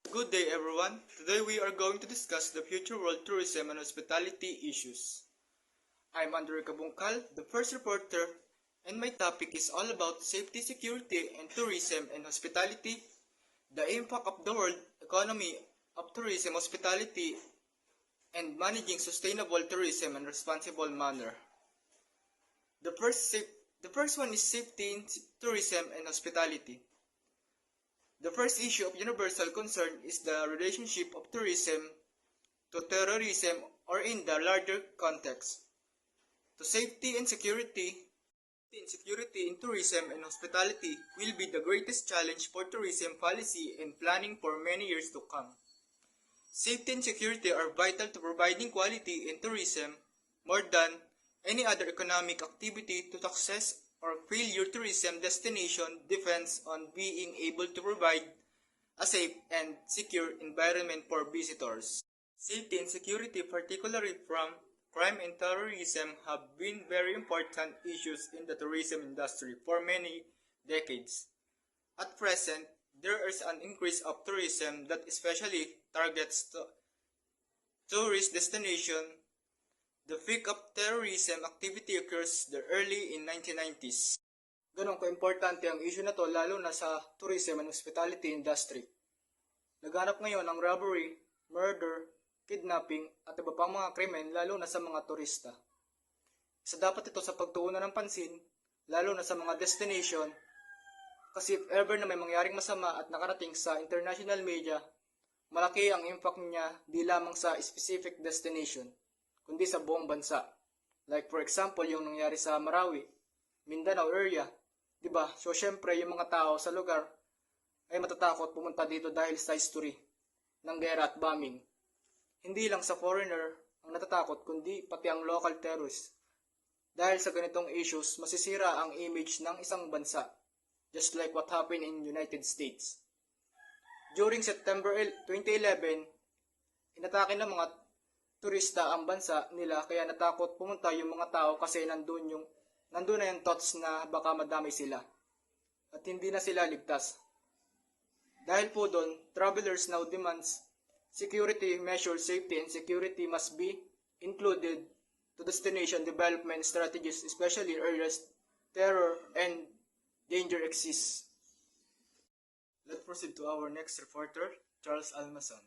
Good day everyone. Today we are going to discuss the future world tourism and hospitality issues. I'm Andrew Kabunkal, the first reporter, and my topic is all about safety, security, and tourism and hospitality, the impact of the world economy of tourism, hospitality, and managing sustainable tourism in a responsible manner. The first one is safety in tourism and hospitality. The first issue of universal concern is the relationship of tourism to terrorism or in the larger context. To safety and security in tourism and hospitality will be the greatest challenge for tourism policy and planning for many years to come. Safety and security are vital to providing quality in tourism more than any other economic activity to success or failure. Tourism destination depends on being able to provide a safe and secure environment for visitors. Safety and security, particularly from crime and terrorism, have been very important issues in the tourism industry for many decades. At present, there is an increase of tourism that especially targets tourist destination. The peak of terrorism activity occurs the early in 1990s. Ganun ka-importante ang issue na to lalo na sa tourism and hospitality industry. Naghanap ngayon ng robbery, murder, kidnapping at iba pang mga krimen lalo na sa mga turista. Isa dapat ito sa pagtuunan ng pansin lalo na sa mga destination kasi if ever na may mangyaring masama at nakarating sa international media, malaki ang impact niya di lamang sa specific destination kundi sa buong bansa. Like for example, yung nangyari sa Marawi, Mindanao area, 'di ba? So syempre yung mga tao sa lugar ay matatakot pumunta dito dahil sa history ng gera at bombing. Hindi lang sa foreigner ang natatakot kundi pati ang local terrorists. Dahil sa ganitong issues, masisira ang image ng isang bansa, just like what happened in United States. During September 2011, inatake ng mga turista ang bansa nila kaya natakot pumunta yung mga tao kasi nandun na yung thoughts na baka madamay sila at hindi na sila ligtas. Dahil po doon, travelers now demands security measures. Safety and security must be included to destination development strategies, especially areas terror and danger exists. Let's proceed to our next reporter, Charles Almason.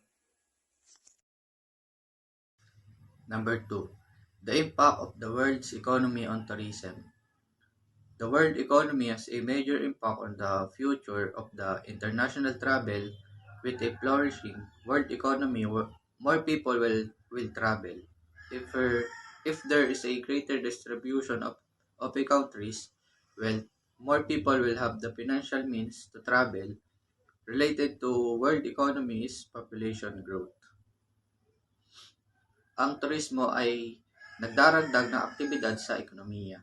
Number 2. The impact of the world's economy on tourism. The world economy has a major impact on the future of the international travel. With a flourishing world economy, more people will travel. If there is a greater distribution of a country's wealth, more people will have the financial means to travel. Related to world economy is population growth. Ang turismo ay nagdaragdag ng aktibidad sa ekonomiya.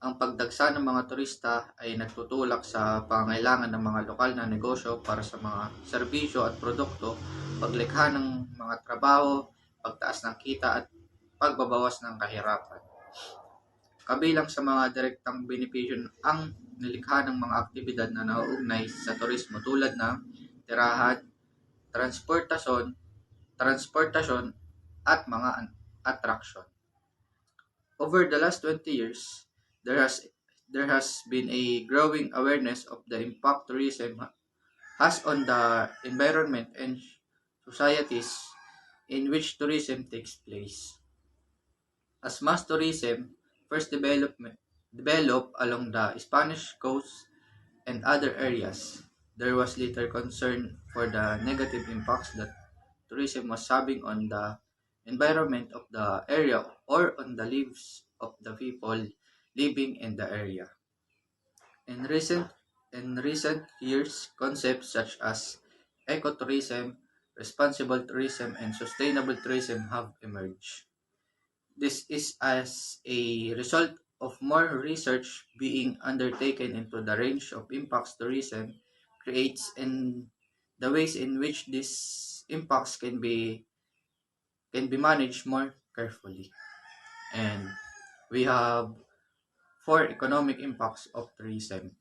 Ang pagdagsa ng mga turista ay nagtutulak sa pangailangan ng mga lokal na negosyo para sa mga serbisyo at produkto, paglikha ng mga trabaho, pagtaas ng kita at pagbabawas ng kahirapan. Kabilang sa mga direktang benepisyo ang nilikha ng mga aktibidad na nauugnay sa turismo tulad ng tirahan, transportasyon at mga attraction. Over the last 20 years, there has been a growing awareness of the impact tourism has on the environment and societies in which tourism takes place. As mass tourism first developed along the Spanish coast and other areas, there was little concern for the negative impacts that tourism was having on the environment of the area or on the lives of the people living in the area. In recent years, concepts such as ecotourism, responsible tourism, and sustainable tourism have emerged. This is as a result of more research being undertaken into the range of impacts tourism creates and the ways in which these impacts can be managed more carefully. And we have 4 economic impacts of tourism.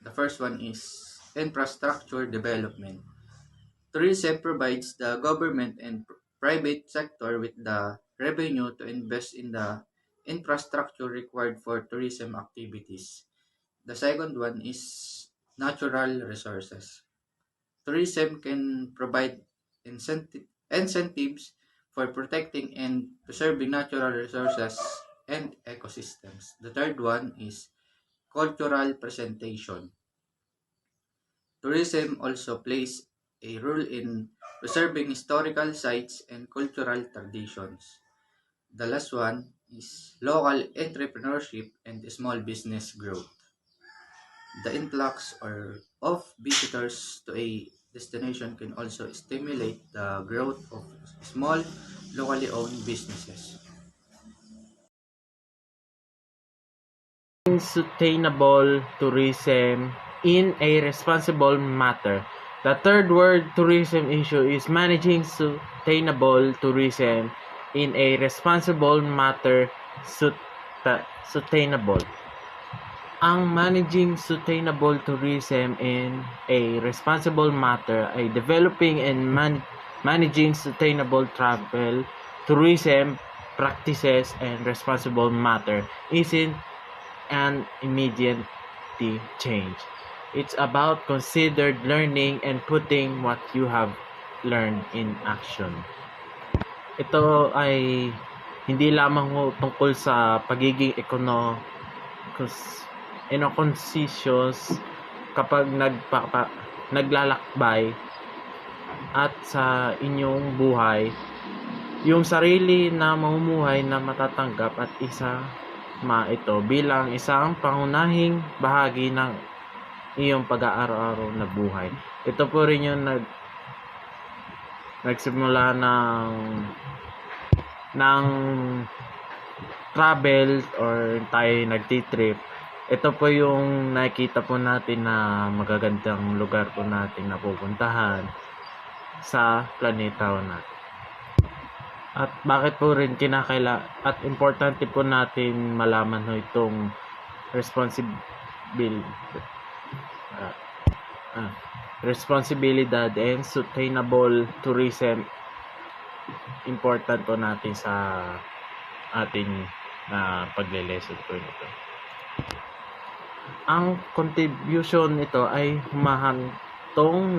The first one is infrastructure development. Tourism provides the government and private sector with the revenue to invest in the infrastructure required for tourism activities. The second one is natural resources. Tourism can provide incentives for protecting and preserving natural resources and ecosystems. The third one is cultural presentation. Tourism also plays a role in preserving historical sites and cultural traditions. The last one is local entrepreneurship and small business growth. The influx of visitors to a destination can also stimulate the growth of small, locally owned businesses. Sustainable tourism in a responsible manner. The third word tourism issue is managing sustainable tourism in a responsible manner. Sustainable. Ang managing sustainable tourism in a responsible manner ay developing and managing sustainable travel, tourism practices and responsible manner isn't an immediate change. It's about considered learning and putting what you have learned in action. Ito ay hindi lamang tungkol sa pagiging conscious kapag naglalakbay at sa inyong buhay, yung sarili na mamumuhay na matatanggap at ito bilang isang pangunahing bahagi ng iyong pag-aaraw-araw na buhay. Ito po rin yung nagsimula ng travel or tayo nagtitrip. Ito po yung nakikita po natin na magagandang lugar po natin na pupuntahan sa planeta natin. At bakit po rin at importante po natin malaman itong responsibilidad and sustainable tourism. Important po natin sa ating na paglilesson po nito. Ang contribution nito ay humahantong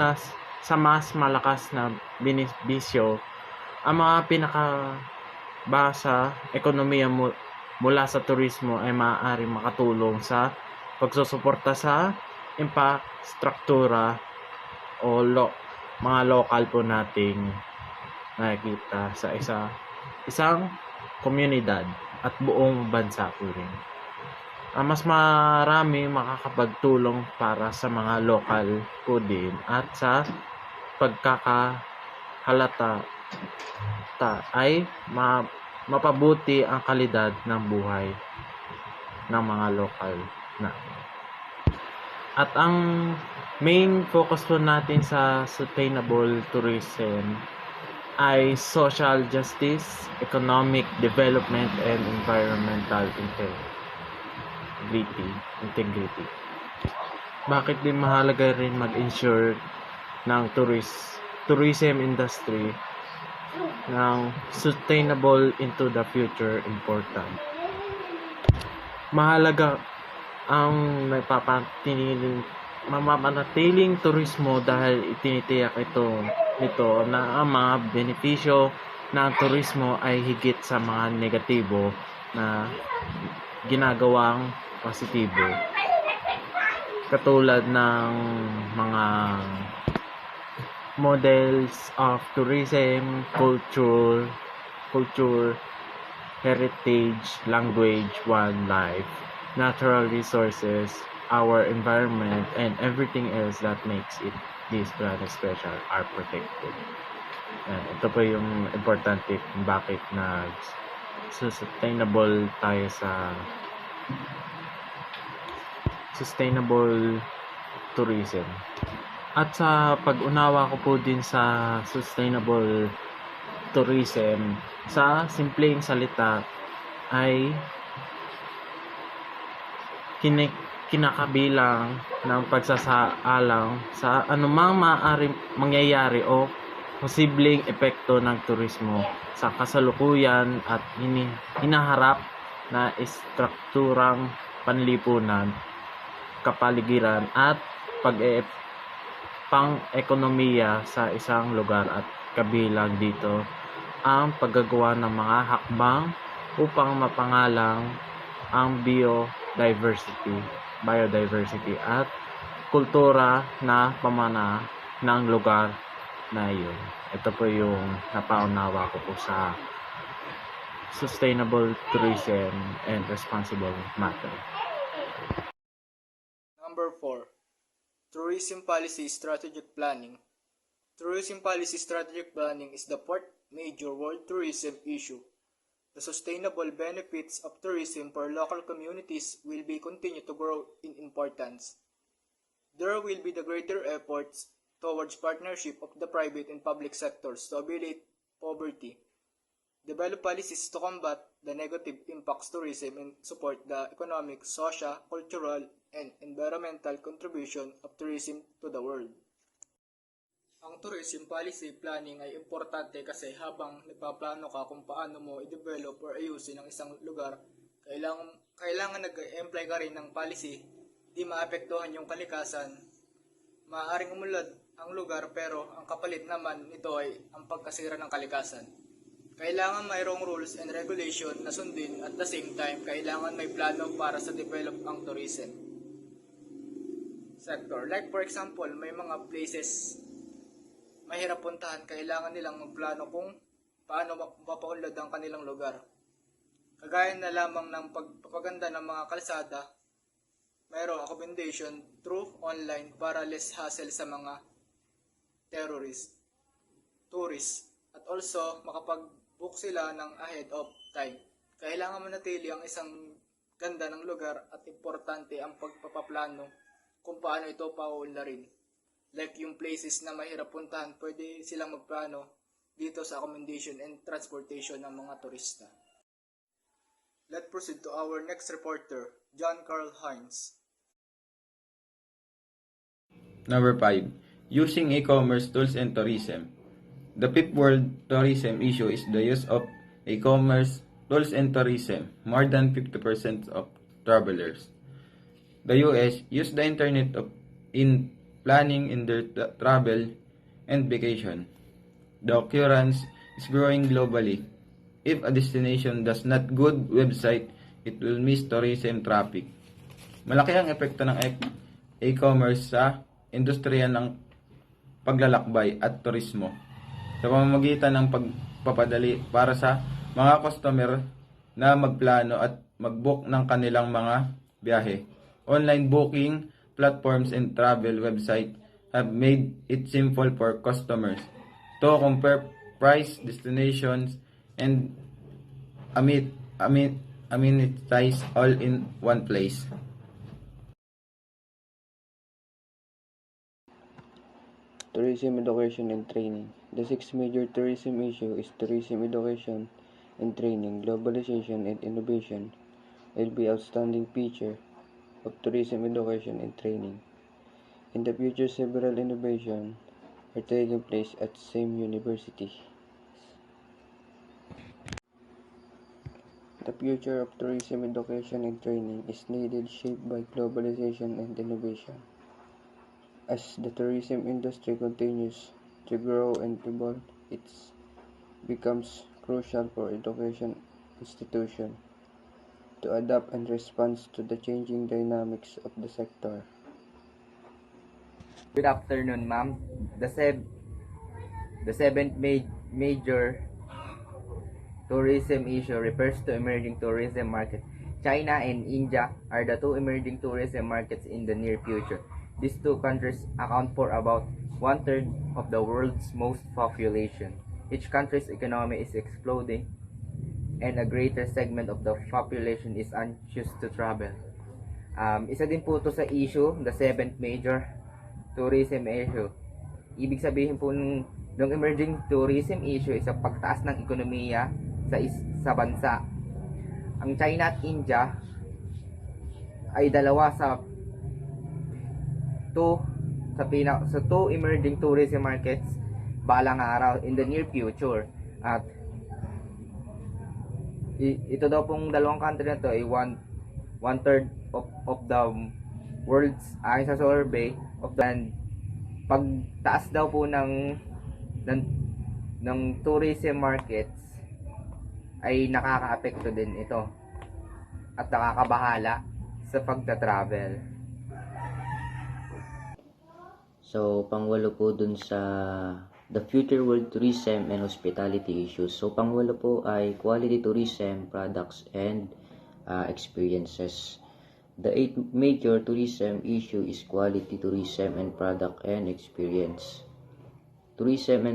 sa mas malakas na benepisyo. Ang mga pinakabasa ekonomiya mula sa turismo ay maaaring makatulong sa pagsusuporta sa infrastruktura o mga lokal po nating nakikita sa isang komunidad at buong bansa po rin. Mas marami makakapagtulong para sa mga lokal po din at sa pagkakahalata ay mapabuti ang kalidad ng buhay ng mga lokal na. At ang main focus po natin sa sustainable tourism ay social justice, economic development, and environmental integrity. Bakit din mahalaga rin mag-ensure ng tourism industry ng sustainable into the future important. Mahalaga ang mapapanatiling turismo dahil itinitiyak nito na ang mga benepisyo ng turismo ay higit sa mga negatibo na ginagawang positibo. Katulad ng mga models of tourism, culture, heritage, language, wildlife, natural resources, our environment, and everything else that makes this planet special are protected. And ito po yung importante kung bakit sustainable tayo sa sustainable tourism. At sa pag-unawa ko po din sa sustainable tourism, sa simpleng salita ay kinakabilang ng pagsasaalang sa anumang maaaring mangyayari o posibleng epekto ng turismo sa kasalukuyan at hinaharap na istrukturang panlipunan, kapaligiran at pang-ekonomiya sa isang lugar at kabilang dito ang paggagawa ng mga hakbang upang mapangalang ang biodiversity at kultura na pamana ng lugar na iyon. Ito po yung napaunawa ko po sa sustainable tourism and responsible matter. Number 4. Tourism Policy Strategic Planning. Tourism Policy Strategic Planning is the fourth major world tourism issue. The sustainable benefits of tourism for local communities will be continue to grow in importance. There will be the greater efforts towards partnership of the private and public sectors to alleviate poverty, develop policies to combat the negative impacts tourism and support the economic, social, cultural, and environmental contribution of tourism to the world. Ang tourism policy planning ay importante kasi habang nagpaplano ka kung paano mo i-develop or ayusin ang isang lugar, kailangan nag-apply ka rin ng policy, di maapektuhan yung kalikasan. Maaaring umulad ang lugar pero ang kapalit naman nito ay ang pagkasira ng kalikasan. Kailangan mayroong rules and regulation na sundin at the same time kailangan may plano para sa develop ang tourism sector. Like for example, may mga places mahirap puntahan, kailangan nilang magplano kung paano mapaunlad ang kanilang lugar. Kagaya na lamang ng pagpapaganda ng mga kalsada, mayroong accommodation through online para less hassle sa mga tourists, at also makapag-book sila ng ahead of time. Kailangan manatili ang isang ganda ng lugar at importante ang pagpapaplano kung paano ito pauunlarin. Like yung places na mahirap puntahan, pwede silang magplano dito sa accommodation and transportation ng mga turista. Let's proceed to our next reporter, John Carl Hines. Number 5. Using e-commerce tools and tourism. The fifth world tourism issue is the use of e-commerce tools and tourism. More than 50% of travelers. The US use the internet in planning in their travel and vacation. The occurrence is growing globally. If a destination does not good website, it will miss tourism traffic. Malaki ang epekto ng e-commerce sa industriya ng paglalakbay at turismo sa pamamagitan ng pagpapadali para sa mga customer na magplano at mag-book ng kanilang mga biyahe. Online booking platforms and travel websites have made it simple for customers to compare price, destinations, and amenities all in one place. Tourism education and training. The sixth major tourism issue is tourism education and training. Globalization and innovation will be outstanding feature of tourism education and training. In the future, several innovations are taking place at the same university. The future of tourism education and training is needed, shaped by globalization and innovation. As the tourism industry continues to grow and evolve, it becomes crucial for education institutions to adapt and respond to the changing dynamics of the sector. Good afternoon, ma'am. The seventh major tourism issue refers to emerging tourism markets. China and India are the two emerging tourism markets in the near future. These two countries account for about 1/3 of the world's most population. Each country's economy is exploding, and a greater segment of the population is anxious to travel. Isa din po ito sa issue, the seventh major tourism issue. Ibig sabihin po ng emerging tourism issue is ang pagtaas ng ekonomiya sa bansa. Ang China at India ay dalawa sa two emerging tourism markets balang araw in the near future. At ito daw pong dalawang country na to ay one third of the world's ayon sa survey of the, and pagtaas daw po ng tourism markets ay nakakaapekto din ito at nakakabahala sa pagta-travel. So, pangwalo po dun sa the future world tourism and hospitality issues. So, pangwalo po ay quality tourism, products, and experiences. The 8 major tourism issue is quality tourism and product and experience. Tourism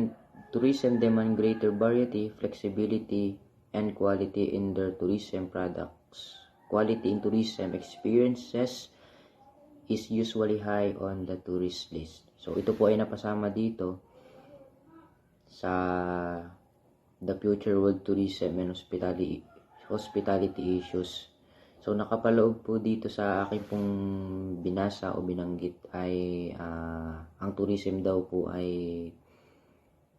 demand greater variety, flexibility, and quality in their tourism products. Quality in tourism experiences is usually high on the tourist list. So, ito po ay napasama dito sa the future world tourism and hospitality issues. So, nakapaloob po dito sa aking pong binasa o binanggit ay ang tourism daw po ay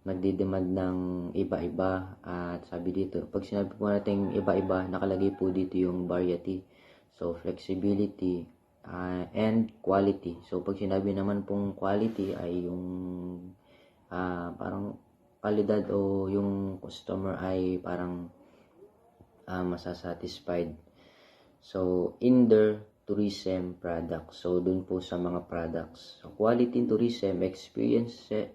nagdidemand ng iba-iba. At sabi dito, pag sinabi po natin iba-iba, nakalagay po dito yung variety. So, flexibility and quality. So, pag sinabi naman pong quality ay yung parang kalidad o yung customer ay parang masasatisfied. So, in their tourism products. So, dun po sa mga products. So, quality in tourism experiences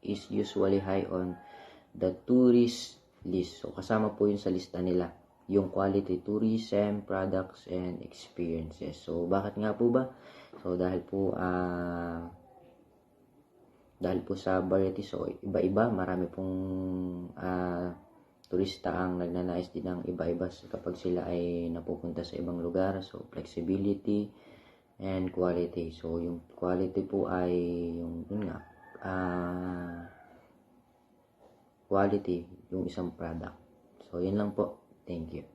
is usually high on the tourist list. So, kasama po yun sa lista nila. Yung quality tourism, products, and experiences. So, bakit nga po ba? So, dahil po sa variety, so iba-iba, marami pong turista ang nagnanais din ng iba-iba kapag sila ay napupunta sa ibang lugar. So, flexibility and quality. So, yung quality po ay yun nga, quality, yung isang product. So, yun lang po. Thank you.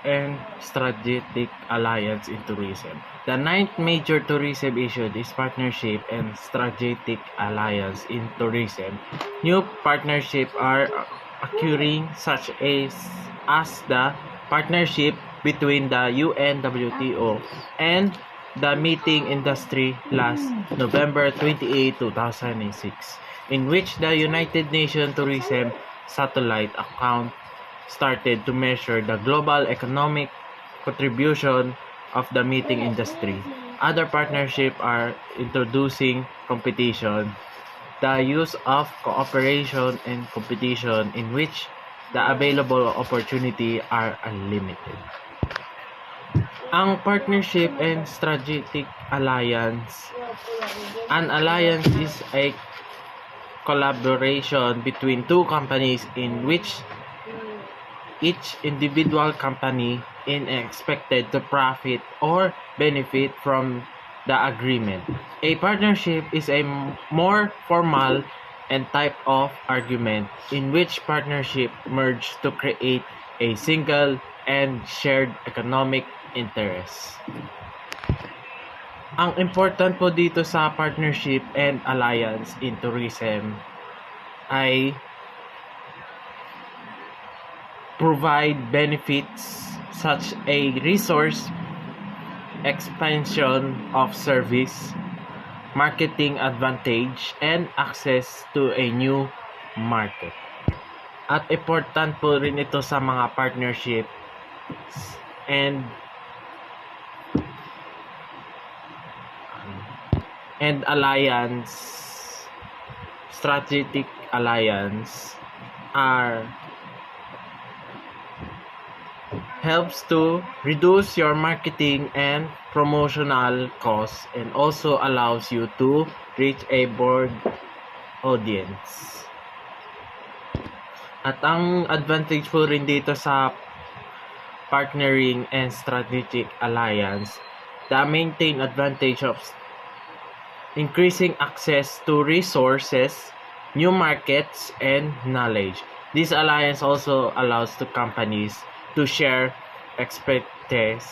And strategic alliance in tourism. The 9th major tourism issue is partnership and strategic alliance in tourism. New partnerships are occurring such as the partnership between the UNWTO and the meeting industry last November 28, 2006, in which the United Nations Tourism Satellite account started to measure the global economic contribution of the meeting industry. Other partnerships are introducing competition, the use of cooperation and competition in which the available opportunity are unlimited. Ang partnership and strategic alliance. An alliance is a collaboration between two companies in which each individual company is expected to profit or benefit from the agreement. A partnership is a more formal and type of argument in which partnership merge to create a single and shared economic interest. Ang important po dito sa partnership and alliance in tourism ay provide benefits such a resource expansion of service, marketing advantage, and access to a new market. At important po rin ito sa mga partnership and alliance, strategic alliance are helps to reduce your marketing and promotional costs and also allows you to reach a broad audience. At ang advantage po rin dito sa partnering and strategic alliance, the maintain advantage of increasing access to resources, new markets, and knowledge. This alliance also allows the companies to share expertise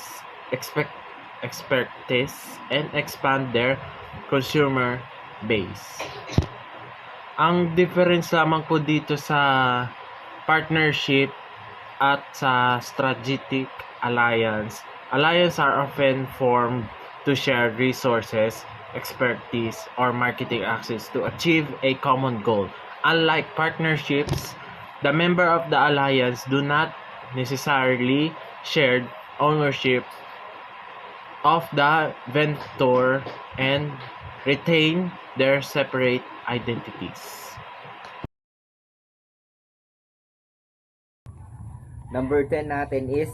expertise and expand their consumer base. Ang difference lamang po dito sa partnership at sa strategic alliance. Alliances are often formed to share resources, expertise, or marketing access to achieve a common goal. Unlike partnerships, the member of the alliance do not necessarily share ownership of the venture and retain their separate identities. Number 10 natin is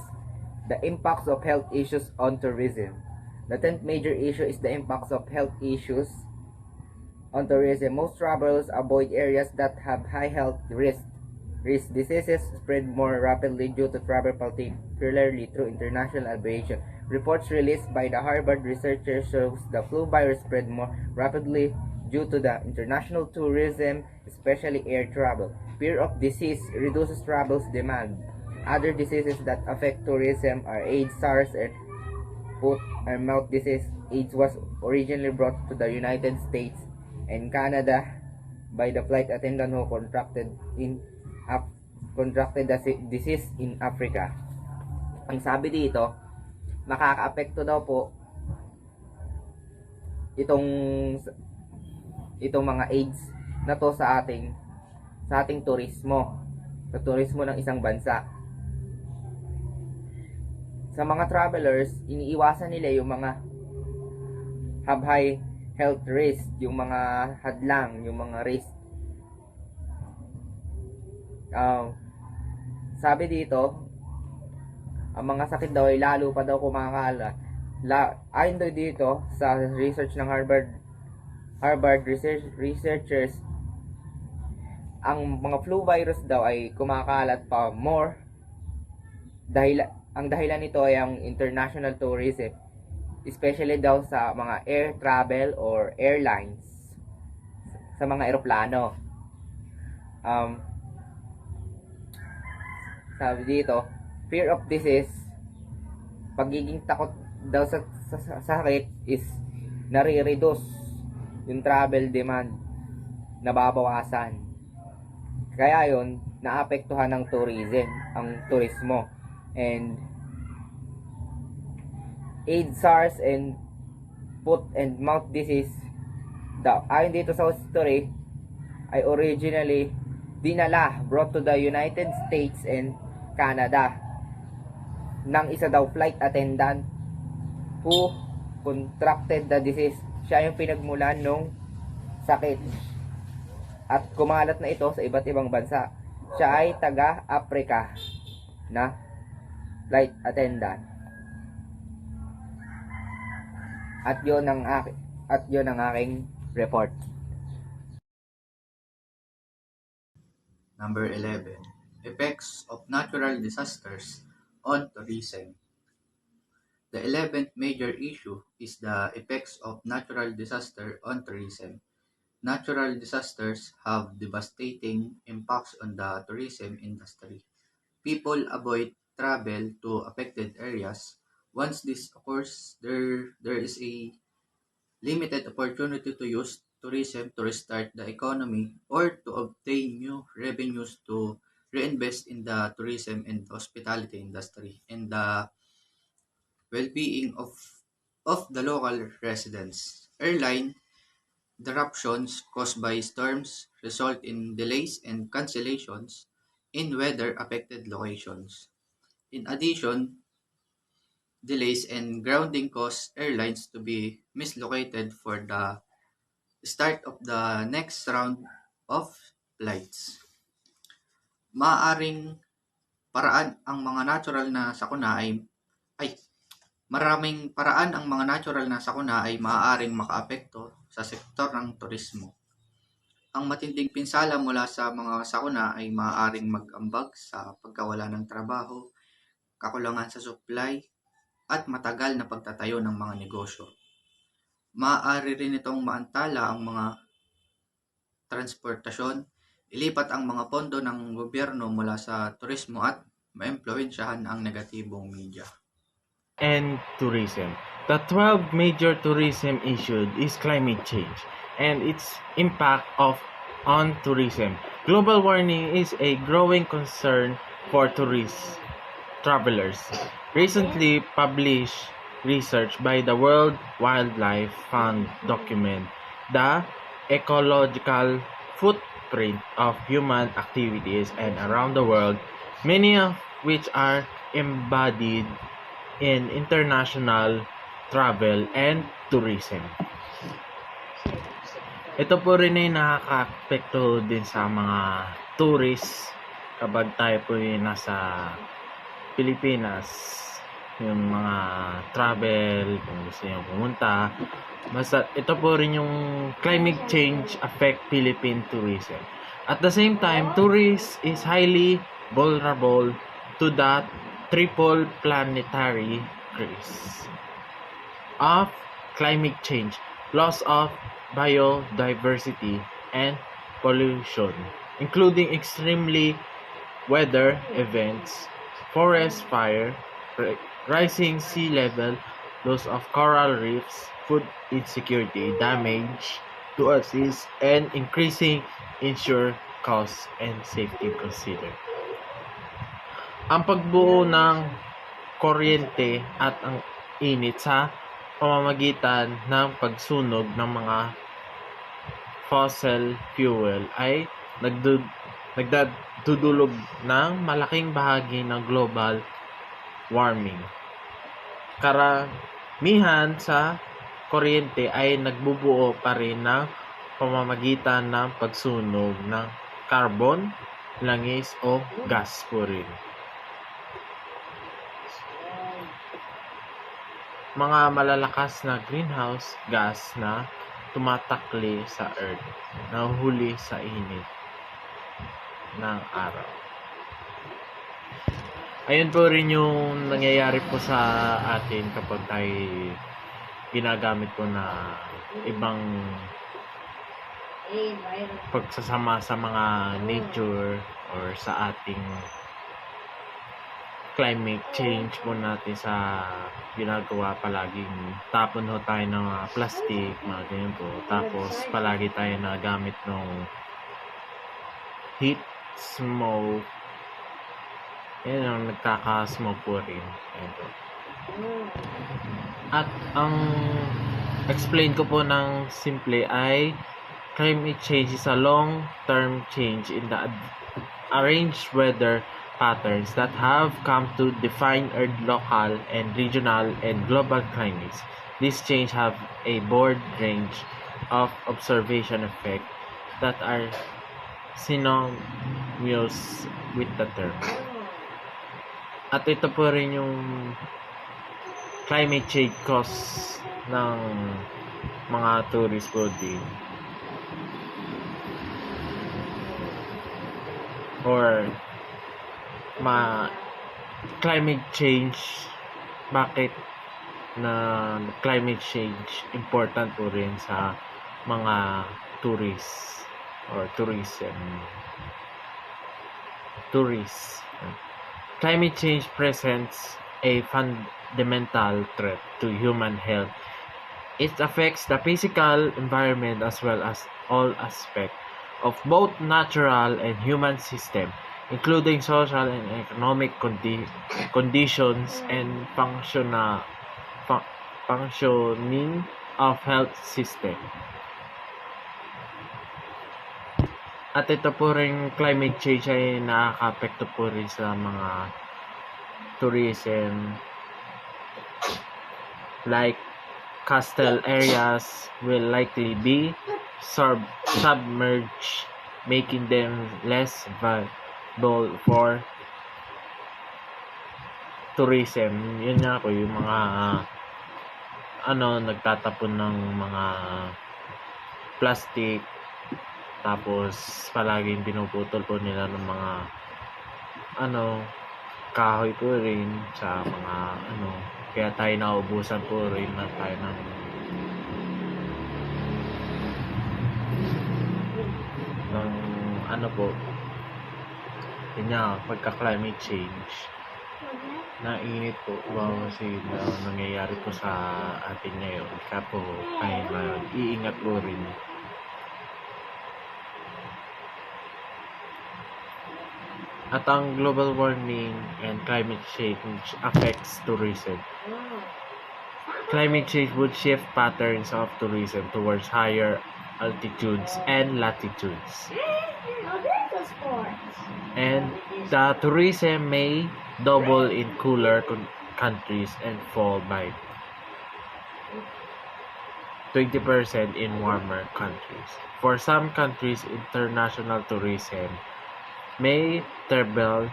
the impacts of health issues on tourism. The 10th major issue is the impacts of health issues on tourism. Most travelers avoid areas that have high health risk. Diseases spread more rapidly due to travel particularly through international aviation. Reports released by the Harvard researchers shows the flu virus spread more rapidly due to the international tourism, especially air travel. Fear of disease reduces travel's demand. Other diseases that affect tourism are AIDS, SARS, and foot and mouth disease. AIDS was originally brought to the United States and Canada by the flight attendant who contracted the disease in Africa. Ang sabi dito, nakakaapekto daw po itong mga AIDS na to sa ating turismo, sa turismo ng isang bansa. Sa mga travelers, iniiwasan nila yung mga have high health risk, yung mga hadlang, yung mga risk. Sabi dito, ang mga sakit daw ay lalo pa daw kumakalat. Ayon daw dito sa research ng Harvard researchers, ang mga flu virus daw ay kumakalat pa more dahil ang dahilan nito ay ang international tourism, especially daw sa mga air travel or airlines, sa mga eroplano. Sabi dito, fear of disease, pagiging takot daw sa sakit is nare-reduce yung travel demand, nababawasan. Kaya yon naapektuhan ng tourism, ang turismo. And AIDS, SARS, and foot and mouth disease ayon dito sa history ay originally brought to the United States and Canada ng isa daw flight attendant who contracted the disease. Siya yung pinagmulan nung sakit at kumalat na ito sa iba't ibang bansa. Siya ay taga-Africa na flight attendant. At yun ang aking report. Number 11. Effects of natural disasters on tourism. The 11th major issue is the effects of natural disaster on tourism. Natural disasters have devastating impacts on the tourism industry. People avoid travel to affected areas. Once this occurs, there is a limited opportunity to use tourism to restart the economy or to obtain new revenues to reinvest in the tourism and hospitality industry and the well-being of the local residents. Airline disruptions caused by storms result in delays and cancellations in weather-affected locations. In addition, delays and grounding cause airlines to be mislocated for the start of the next round of flights. Maraming paraan ang mga natural na sakuna ay maaaring makaapekto sa sektor ng turismo. Ang matinding pinsala mula sa mga sakuna ay maaaring mag-ambag sa pagkawala ng trabaho, kakulangan sa supply, at matagal na pagtatayo ng mga negosyo. Maaari rin itong maantala ang mga transportasyon, ilipat ang mga pondo ng gobyerno mula sa turismo at maimpluwensyahan ang negatibong media. and tourism. The 12 major tourism issues is climate change and its impact on tourism. Global warming is a growing concern for travelers. Recently published research by the World Wildlife Fund document the ecological footprint of human activities and around the world, many of which are embodied in international travel and tourism. Ito po rin ay nakaka-apekto din sa mga tourists kapag tayo po ay nasa Pilipinas, yung mga travel, kung gusto nyo pumunta. Basta ito po rin yung climate change affect Philippine tourism. At the same time, tourists is highly vulnerable to the triple planetary crisis of climate change, loss of biodiversity, and pollution, including extremely weather events, forest fire, rising sea level, loss of coral reefs, food insecurity, damage to assist, and increasing insure costs and safety considered. Ang pagbuo ng kuryente at ang init sa pamamagitan ng pagsunog ng mga fossil fuel ay nagdudulog ng malaking bahagi ng global warming. Karamihan sa kuryente ay nagbubuo pa rin ng pamamagitan ng pagsunog ng carbon, langis o gas po rin. Mga malalakas na greenhouse gas na tumatakli sa earth, nahuhuli sa init ng araw. Ayun po rin yung nangyayari po sa atin kapag tayo ginagamit po na ibang pagsasama sa mga nature or sa ating climate change po natin sa ginagawa palaging tapon ho tayo ng plastic, mga ganyan po. Tapos palagi tayo nagamit ng heat, smoke. Yan ang nagkaka-smoke po rin. Ayan po. At ang explain ko po ng simple ay climate change is a long-term change in the arranged weather patterns that have come to define Earth local and regional and global climates. These changes have a broad range of observation effects that are synonymous with the term. At ito po rin yung climate change cause ng mga tourist po din. Or climate change, bakit na climate change important po rin sa mga tourists or tourists. Climate change presents a fundamental threat to human health. It affects the physical environment as well as all aspects of both natural and human system, including social and economic conditions and functioning of health system. At ito po rin climate change ay nakaka-apekto po rin sa mga tourism, like coastal areas will likely be submerged, making them less viable for tourism. Yun nga po yung mga nagtatapon ng mga plastic, tapos palaging pinuputol po nila ng mga kahoy po rin sa mga kaya tayo naubusan po rin na tayo ng po yun nga, pagka climate change Nainit po ba kasi na nangyayari po sa atin ngayon. Kaya po ay mag-iingat po rin. At ang global warming and climate change affects tourism. Climate change would shift patterns of tourism towards higher altitudes and latitudes. And the tourism may double in cooler countries and fall by 20% in warmer countries. For some countries, international tourism may treble,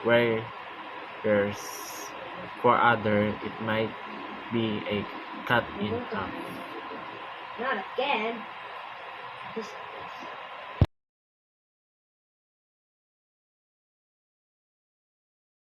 whereas for others, it might be a cut in half. Not again.